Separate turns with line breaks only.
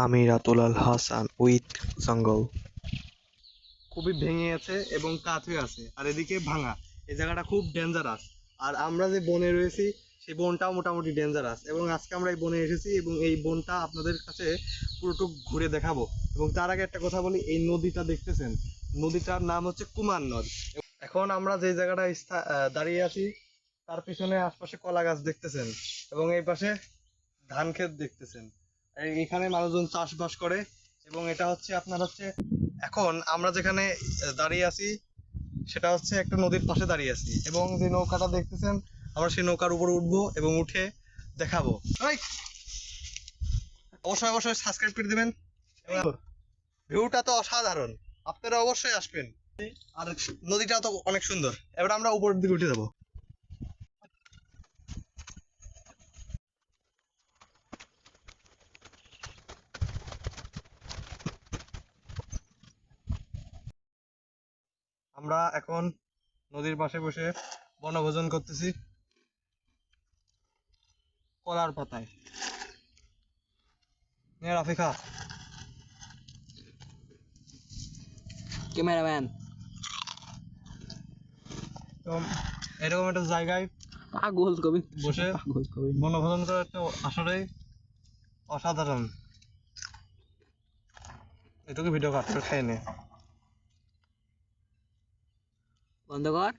আমি রাতুল আল হাসান উইথ জঙ্গল।
খুবই ভেঙে আছে এবং কাত হয়ে আছে, আর এদিকে ভাঙা। এই জায়গাটা খুব ডেঞ্জারাস। আর আমরা যে বনে রয়েছি সেই বনটাও মোটামুটি ডেঞ্জারাস, এবং আজকে আমরা এই বনে এসেছি এবং এই বনটা আপনাদের কাছে পুরোটুক ঘুরে দেখাবো। এবং তার আগে একটা কথা বলি, এই নদীটা দেখতেছেন, নদীটার নাম হচ্ছে কুমার নদ। এখন আমরা যে জায়গাটা দাঁড়িয়ে আছি তার পিছনে আশপাশে কলা গাছ দেখতেছেন, এবং এই পাশে ধান ক্ষেত দেখতেছেন। এখানে মানুষজন চাষবাস করে। এবং এটা হচ্ছে আপনার হচ্ছে, এখন আমরা যেখানে দাঁড়িয়ে আছি সেটা হচ্ছে একটা নদীর পাশে দাঁড়িয়ে আছি, এবং যে নৌকাটা দেখতেছেন আমরা সেই নৌকার উপরে উঠবো এবং উঠে দেখাবো। এই, অবশ্যই অবশ্যই সাবস্ক্রাইব করে দিবেন। ভিউটা তো অসাধারণ, আপনারা অবশ্যই আসবেন। আর নদীটা তো অনেক সুন্দর। এবার আমরা উপরের দিকে উঠে যাবো। আমরা এখন নদীর পাশে বসে বনভোজন করতেছি কলার পাতায়। নে রাফিকা।
ক্যামেরাম্যান।
তো এরকম একটা জায়গায়
পাগল কবি
বসে
পাগল কবি
বনভোজন করা একটা আসলেই অসাধারণ। এটুকু ভিডিও কাটতে খাই নে।
বন্ধ কর।